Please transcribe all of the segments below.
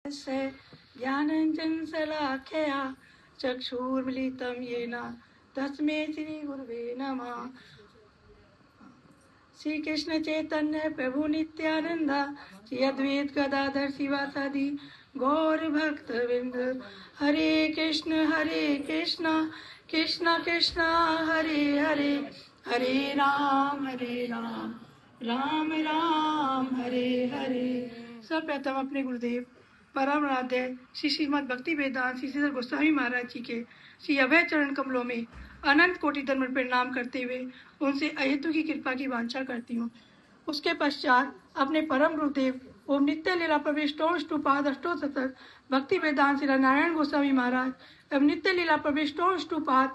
से ज्ञानंजन शलाखया चक्षुर्मिलितं येन तस्मै श्री गुरुवे नमः। श्री कृष्ण चैतन्य प्रभु नित्यानंद श्री अद्वैत गदाधर शिवासादि गौर भक्त वृंद। हरे कृष्ण कृष्ण कृष्ण हरे हरे, हरे राम राम राम हरे हरे। सर्वप्रथम अपने गुरुदेव परम आराध्य श्री श्रीमद भक्ति वेदांत श्री श्रीधर गोस्वामी महाराज जी के श्री अभय चरण कमलों में अनंत कोटि दंड प्रणाम करते हुए उनसे अहेतु की कृपा की वांछा करती हूँ। उसके पश्चात अपने परम गुरुदेव ओम नित्य लीला प्रविष्टोष्टुपाद अष्टोत्तर भक्ति वेदांत श्री नारायण गोस्वामी महाराज एवं नित्य लीला प्रविष्टोष्टुपाद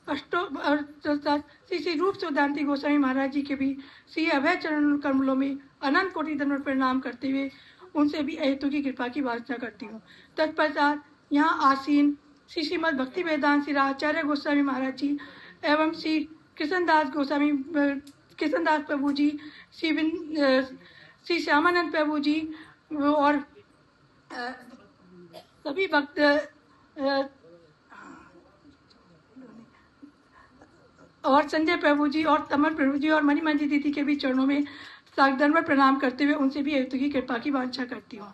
श्री श्री रूप सिद्धांति गोस्वामी महाराज जी के भी श्री अभय चरण कमलों में अनंत कोटि दंड प्रणाम करते हुए उनसे भी अहेतु की कृपा की वांछा करती हूँ। तत्पश्चात यहाँ आसीन श्री श्रीमद भक्ति वेदांत श्री आचार्य गोस्वामी महाराज जी एवं श्री कृष्णदास प्रभु जी, श्री श्यामानंद प्रभु जी और सभी भक्त और संजय प्रभु जी और तमन प्रभु जी और मणिमंजी दीदी के भी चरणों में साग्दंड प्रणाम करते हुए उनसे भी अहेतु की कृपा की वांछा करती हूँ।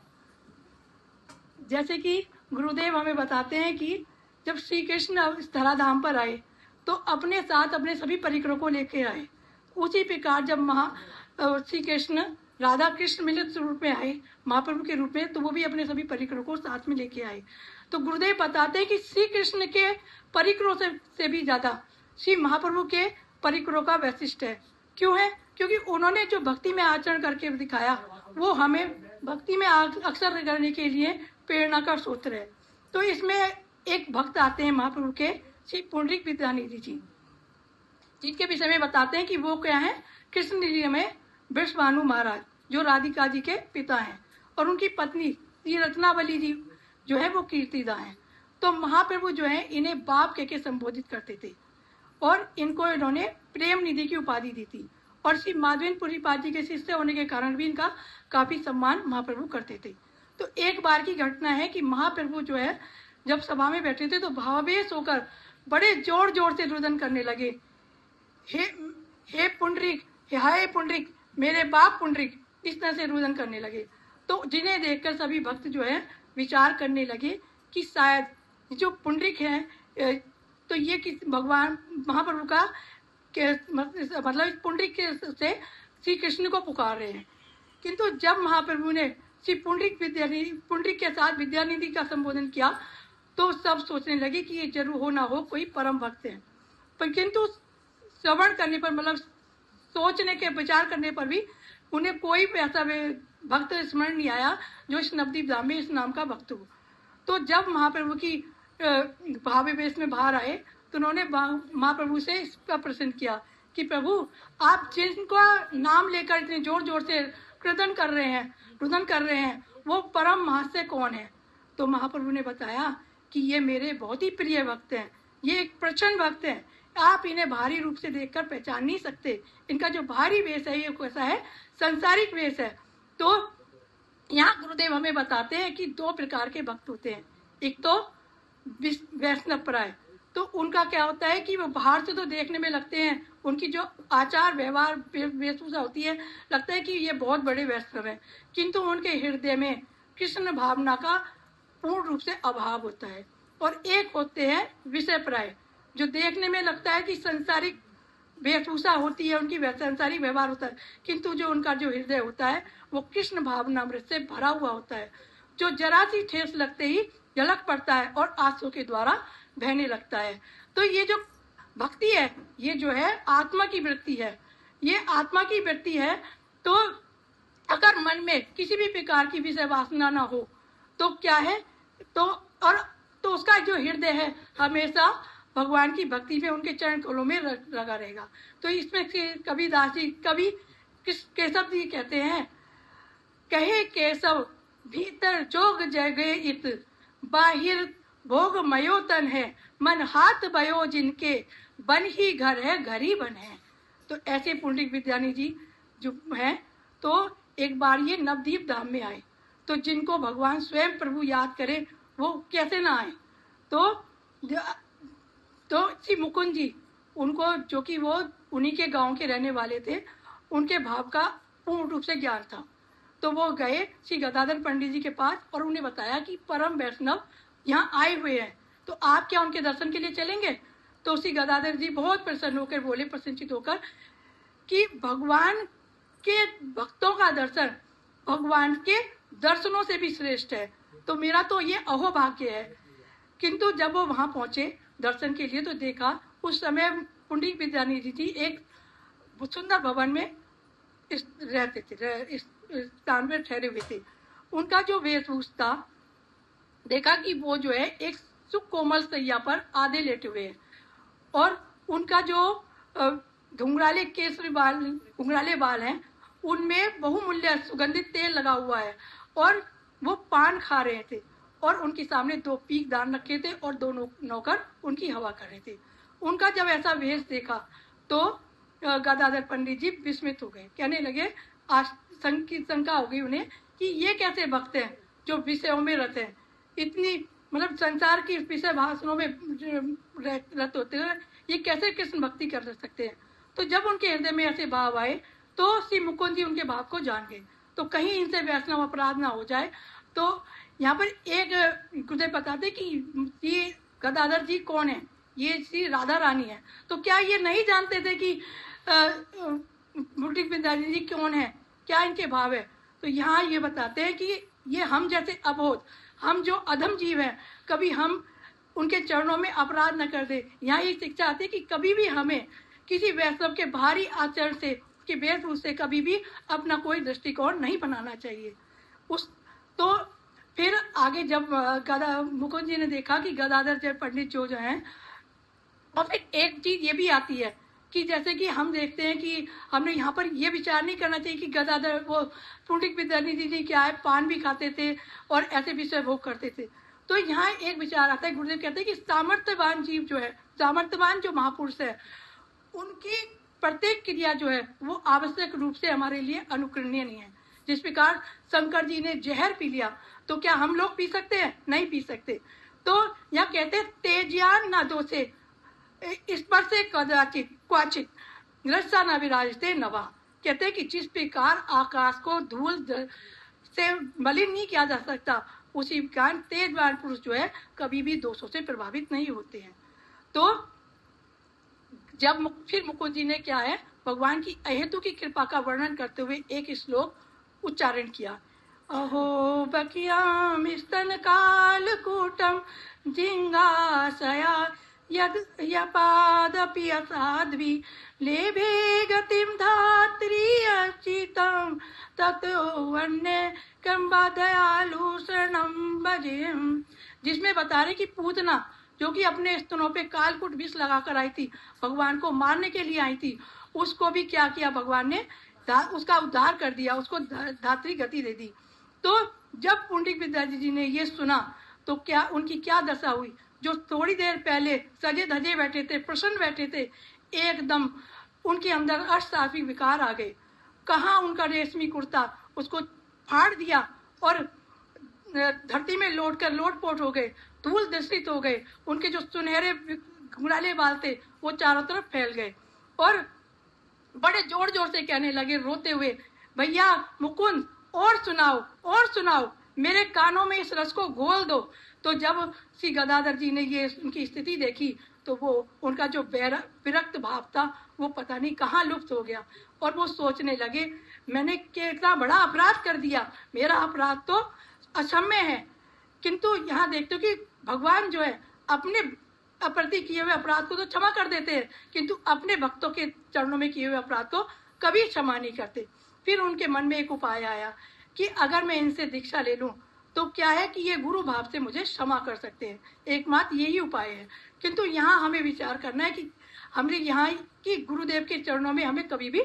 जैसे कि गुरुदेव हमें बताते हैं कि जब श्री कृष्ण इस धराधाम पर आए तो अपने साथ अपने सभी परिकरों को लेकर आए। उसी प्रकार जब श्री कृष्ण राधा कृष्ण मिलित रूप में आए महाप्रभु के रूप में, तो वो भी अपने सभी परिकरों को साथ में लेके आए। तो गुरुदेव बताते हैं कि श्री कृष्ण के परिकरों से भी ज्यादा श्री महाप्रभु के परिकरों का वैशिष्ट है। क्यों है? क्योंकि उन्होंने जो भक्ति में आचरण करके दिखाया वो हमें भक्ति में अक्सर करने के लिए प्रेरणा का सूत्र है। तो इसमें एक भक्त आते हैं महाप्रभु के श्री पुंडरीक विद्यानिधि जी, जिनके विषय में बताते हैं कि वो क्या है, कृष्ण लीला में वृषभानु महाराज जो राधिका जी के पिता हैं और उनकी पत्नी श्री रत्नावली जी जो है वो कीर्तिदा हैं। तो महाप्रभु जो है इन्हें बाप के संबोधित करते थे और इनको इन्होंने प्रेम निधि की उपाधि दी थी और श्री माधवेंद्रपुरी पाद जी के शिष्य होने के कारण भी इनका काफी सम्मान महाप्रभु करते थे। तो एक बार की घटना है कि महाप्रभु जो है जब सभा में बैठे थे तो भावावेश होकर बड़े जोर जोर से रुदन करने लगे, हे पुंडरीक, हाय पुंडरीक, मेरे बाप पुंडरीक, इस तरह से रुदन करने लगे। तो जिन्हें देखकर सभी भक्त जो है विचार करने लगे कि शायद जो पुंडरीक है तो ये किस भगवान महाप्रभु का मतलब पुंडरीक से श्री कृष्ण को पुकार रहे हैं। किंतु जब महाप्रभु ने श्री पुंडरीक के साथ विद्यानिधि का संबोधन किया तो सब सोचने लगे कि ये जरूर हो ना हो कोई परम भक्त है। पर किंतु श्रवण करने पर मतलब सोचने के विचार करने पर भी उन्हें कोई ऐसा भक्त स्मरण नहीं आया जो इस नवदीप धाम में इस नाम का भक्त हो। तो जब महाप्रभु की भावावेश में बाहर आए तो उन्होंने महाप्रभु से इसका प्रश्न किया कि प्रभु आप जिनको नाम लेकर इतने जोर जोर से रुदन कर रहे हैं वो परम महर्षि कौन है? तो महाप्रभु ने बताया कि ये मेरे बहुत ही प्रिय भक्त हैं, ये एक प्रचंड भक्त हैं, आप इन्हें भारी रूप से देखकर पहचान नहीं सकते, इनका जो भारी वेश है ये कैसा है, संसारिक वेश है। तो यहाँ गुरुदेव हमें बताते हैं कि दो प्रकार के भक्त होते हैं, एक तो वैष्णव प्राय, तो उनका क्या होता है कि वो बाहर से तो देखने में लगते हैं, उनकी जो आचार व्यवहार वेशभूषा होती है लगता है कि ये बहुत बड़े वैष्णव हैं, किंतु उनके हृदय में कृष्ण भावना का पूर्ण रूप से अभाव होता है। और एक होते हैं विषय प्राय, जो देखने में लगता है कि संसारिक वेशभूषा होती है, उनकी संसारिक व्यवहार होता है, किंतु जो उनका जो हृदय होता है वो कृष्ण भावनामृत से भरा हुआ होता है, जो जरा सी ठेस लगते ही झलक पड़ता है और आंसू के द्वारा बहने लगता है। तो ये जो भक्ति है ये जो है आत्मा की वृत्ति है, ये आत्मा की वृत्ति है। तो अगर मन में किसी भी प्रकार की विषय वासना ना हो तो क्या है, तो उसका जो हृदय है हमेशा भगवान की भक्ति में उनके चरण कमलों में लगा रहेगा। तो इसमें कबीरदास जी कवि केशव जी कहते हैं, कहे केशव भीतर जोग जगे इत, बाहिर भोग मयो तन है, मन हाथ भयो जिनके, बन ही घर है घर ही बन है। तो ऐसे पुंडरीक विद्यानिधि जी जो है तो एक बार ये नवदीप धाम में आए तो जिनको भगवान स्वयं प्रभु याद करे वो कैसे ना आए। तो श्री मुकुंद जी उनको, जो कि वो उन्हीं के गांव के रहने वाले थे, उनके भाव का पूर्ण रूप से ज्ञान था। तो वो गए श्री गदाधर पंडित जी के पास और उन्हें बताया कि परम वैष्णव यहाँ आए हुए हैं, तो आप क्या उनके दर्शन के लिए चलेंगे। तो श्री गदाधर जी बहुत प्रसन्न होकर बोले, प्रसन्नचित होकर, कि भगवान के भक्तों का दर्शन भगवान के दर्शनों से भी श्रेष्ठ है, तो मेरा तो ये अहोभाग्य है। किंतु जब वो वहां पहुंचे दर्शन के लिए तो देखा उस समय पंडित विद्यानिधि जी एक सुंदर भवन में रहते थे, इस स्थान में ठहरे हुए थे। उनका जो वेशभूष था, देखा कि वो जो है एक सुकोमल सैया पर आधे लेटे हुए हैं और उनका जो घुंघराले केसरी बाल, घुंघराले बाल हैं, उनमें बहुमूल्य सुगंधित तेल लगा हुआ है और वो पान खा रहे थे और उनके सामने 2 पीक दान रखे थे और 2 नौकर उनकी हवा कर रहे थे। उनका जब ऐसा वेश देखा तो गदाधर पंडित जी विस्मित हो गए, कहने लगे, शंका हो गई उन्हें कि ये कैसे भक्त हैं जो विषयों में रत हैं, इतनी मतलब संसार की विषय भाषणों में रत होते हैं, ये कैसे कृष्ण भक्ति कर सकते हैं। तो जब उनके हृदय में ऐसे भाव आए तो श्री मुकुंद जी उनके भाव को जान गए, तो कहीं इनसे वैष्णव अपराध ना हो जाए। तो यहाँ पर एक गुरुदेव बताते कि ये गदाधर जी कौन है, ये श्री राधा रानी है। तो क्या ये नहीं जानते थे कि पंडित विद्यानिधि जी कौन है, क्या इनके भाव है। तो यहाँ ये बताते हैं कि ये हम जैसे अबोध, हम जो अधम जीव हैं, कभी हम उनके चरणों में अपराध न कर दे। यहाँ ये शिक्षा आती है कि कभी भी हमें किसी वैष्णव के भारी आचरण से, उसके वेशभूष से कभी भी अपना कोई दृष्टिकोण नहीं बनाना चाहिए। तो फिर आगे जब मुकुंद जी ने देखा कि गदाधर जय पंडित जो हैं, और फिर एक चीज ये भी आती है कि जैसे कि हम देखते हैं कि हमने यहाँ पर ये विचार नहीं करना चाहिए कि गदाधर वो पंडित विद्यानिधि जी क्या है, पान भी खाते थे और ऐसे विषय भोग करते थे। तो यहाँ एक विचार आता है, गुरुदेव कहते हैं कि सामर्थ्यवान जीव जो है, सामर्थ्यवान जो महापुरुष है, उनकी प्रत्येक क्रिया जो है वो आवश्यक रूप से हमारे लिए अनुकरणीय नहीं है। जिस प्रकार शंकर जी ने जहर पी लिया, तो क्या हम लोग पी सकते हैं? नहीं पी सकते। तो यहाँ कहते हैं तेज्यान ना दोषे स्पर्शे कदाचित क्वाचित रस्सा न विराजते नवा। कहते हैं कि जिस प्रकार आकाश को धूल से मलिन नहीं किया जा सकता, उसी प्रकार तेजवान पुरुष जो है कभी भी दोषों से प्रभावित नहीं होते हैं। तो जब फिर मुकुंद जी ने क्या है, भगवान की अहेतु की कृपा का वर्णन करते हुए एक श्लोक उच्चारण किया। अहो बकियाम स्तन काल कूटम जिंगाशया यद यपादपि असाध्वी लेभे गतिम धात्री अचितम ततो वन्य कंबा दयालु शरणम भजेम। जिसमें बता रहे कि पूतना जो कि अपने स्तनों पे कालकूट विष लगाकर आई थी, भगवान को मारने के लिए आई थी, उसको भी क्या किया भगवान ने, उसका उद्धार कर दिया, उसको धात्री गति दे दी। तो जब पंडित विद्यानिधि जी ने ये सुना तो क्या उनकी क्या दशा हुई। जो थोड़ी देर पहले सजे धजे बैठे थे, प्रसन्न बैठे थे, एकदम उनके अंदर अष्टात्विक विकार आ गए। कहाँ उनका रेशमी कुर्ता, उसको फाड़ दिया और धरती में लोटपोट हो गए, धूल दृष्टित हो गए। उनके जो सुनहरे घुंघराले बाल थे वो चारों तरफ फैल गए और बड़े जोर जोर से कहने लगे रोते हुए, भैया मुकुंद और सुनाओ, मेरे कानों में इस रस को घोल दो। तो जब श्री गदाधर जी ने ये उनकी स्थिति देखी तो वो उनका जो विरक्त भाव था वो पता नहीं कहाँ लुप्त हो गया और वो सोचने लगे, मैंने कितना बड़ा अपराध कर दिया, मेरा अपराध तो अक्षम्य है। किंतु यहाँ देखते हो कि भगवान जो है अपने अप्रति किए हुए अपराध को तो क्षमा कर देते हैं, किंतु अपने भक्तों के चरणों में किए हुए अपराध को कभी क्षमा नहीं करते। फिर उनके मन में एक उपाय आया कि अगर मैं इनसे दीक्षा ले लूं तो क्या है कि ये गुरु भाव से मुझे क्षमा कर सकते हैं, एकमात्र यही उपाय है। किंतु यहाँ हमें विचार करना है कि हमने यहाँ की गुरुदेव के चरणों में हमें कभी भी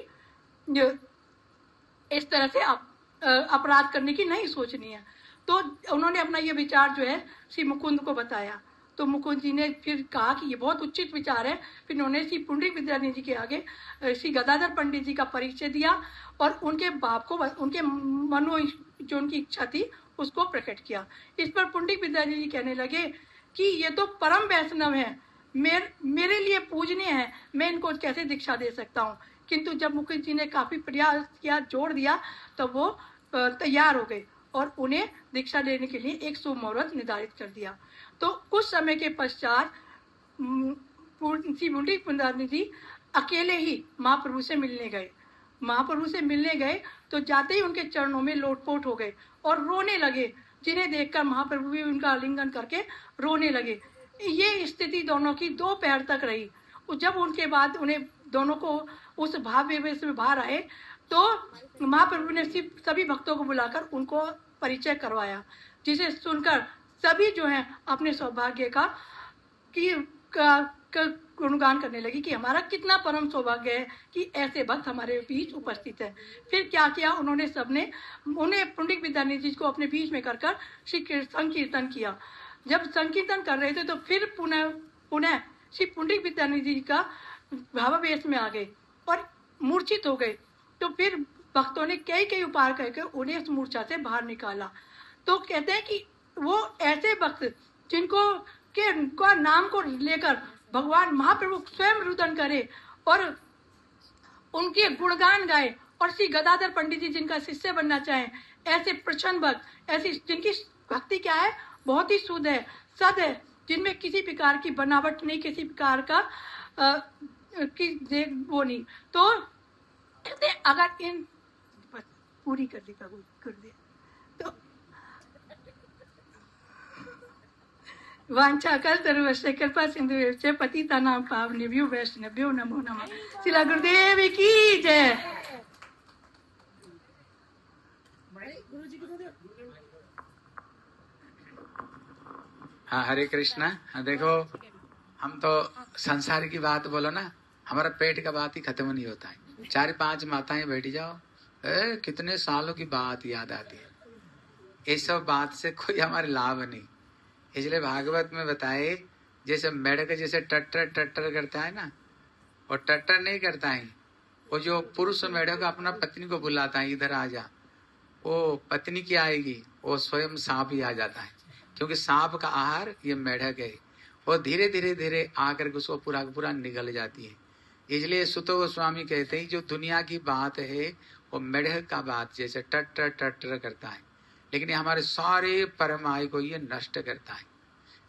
इस तरह से अपराध करने की नहीं सोचनी है। तो उन्होंने अपना ये विचार जो है श्री मुकुंद को बताया। तो मुकुंद जी ने फिर कहा कि ये बहुत उचित विचार है। फिर उन्होंने श्री पंडित विद्यानिधि जी के आगे श्री गदाधर पंडित जी का परिचय दिया और उनके बाप को, उनके मनो जो उनकी इच्छा थी उसको प्रकट किया। इस पर पंडित विद्याधर जी कहने लगे कि ये तो परम वैष्णव है, मेरे लिए पूजनीय है, मैं इनको कैसे दीक्षा दे सकता हूँ। किंतु जब मुकुंद जी ने काफी प्रयास किया, जोड़ दिया, तो वो तैयार हो गए और उन्हें दीक्षा लेने के लिए एक शुभ मुहूर्त निर्धारित कर दिया। तो कुछ समय के पश्चात श्री पंडित विद्याधर जी अकेले ही महाप्रभु से मिलने गए। महाप्रभु से मिलने गए तो जाते ही उनके चरणों में लोटपोट हो गए और रोने लगे, जिन्हें देखकर महाप्रभु भी उनका आलिंगन करके रोने लगे। ये स्थिति दोनों की दोपहर तक रही। जब उनके बाद उन्हें दोनों को उस भाव विवेश में बाहर आए तो महाप्रभु ने सभी भक्तों को बुलाकर उनको परिचय करवाया, जिसे सुनकर सभी जो है अपने सौभाग्य का गुणगान करने लगी कि हमारा कितना परम सौभाग्य है कि ऐसे भक्त हमारे बीच उपस्थित है। फिर क्या किया उन्होंने, सबने उन्हें पंडित विद्याधर जी को अपने बीच में कर श्री संकीर्तन किया। जब संकीर्तन कर रहे थे तो फिर पुनः श्री पंडित विद्याधर जी का भावावेश में आ गए और मूर्छित हो गए। तो फिर भक्तों ने कई उपाय करके उन्हें उस मूर्छा से बाहर निकाला। तो कहते हैं कि वो ऐसे भक्त जिनको के नाम को लेकर भगवान महाप्रभु स्वयं रुदन करे और उनके गुणगान गाए, और श्री गदाधर पंडित जी जिनका शिष्य बनना चाहें, ऐसे प्रसन्न भक्त, ऐसी जिनकी भक्ति क्या है, बहुत ही शुद्ध है, सद है, जिनमें किसी प्रकार की बनावट नहीं, किसी प्रकार का वो नहीं। तो अगर इन पूरी कर दी कर दे तो वांछाकल सर्वस्य कृपा सिंधु से पतिता नाम पावनेभ्यो वैष्णव्यो नमो नमः। श्री गुरुदेव की जय। हाँ, हरे कृष्णा। हाँ, देखो हम तो संसार की बात बोलो ना, हमारा पेट का बात ही खत्म नहीं होता है। 4-5 माताएं बैठी जाओ, कितने सालों की बात याद आती है। ये सब बात से कोई हमारे लाभ नहीं। इसलिए भागवत में बताए, जैसे मेढक जैसे टट्टर टट्टर करता है ना, और टट्टर नहीं करता है, वो जो पुरुष मेढक अपना पत्नी को बुलाता है, इधर आ जा, वो पत्नी की आएगी, वो स्वयं सांप ही आ जाता है, क्योंकि सांप का आहार ये मेढक है। वो धीरे धीरे धीरे आकर के उसको पूरा निगल जाती है। इसलिए सुतो गोस्वामी कहते हैं जो दुनिया की बात है वो मेढक का बात जैसे टट्टर टट्टर करता है, लेकिन ये हमारे सारे परमायु को ये नष्ट करता है।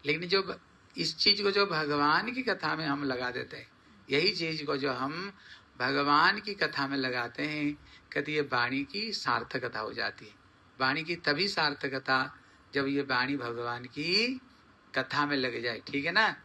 लेकिन जो इस चीज को जो भगवान की कथा में हम लगा देते हैं, यही चीज को जो हम भगवान की कथा में लगाते हैं, कहते ये वाणी की सार्थकता हो जाती है। वाणी की तभी सार्थकता जब ये वाणी भगवान की कथा में लग जाए, ठीक है ना।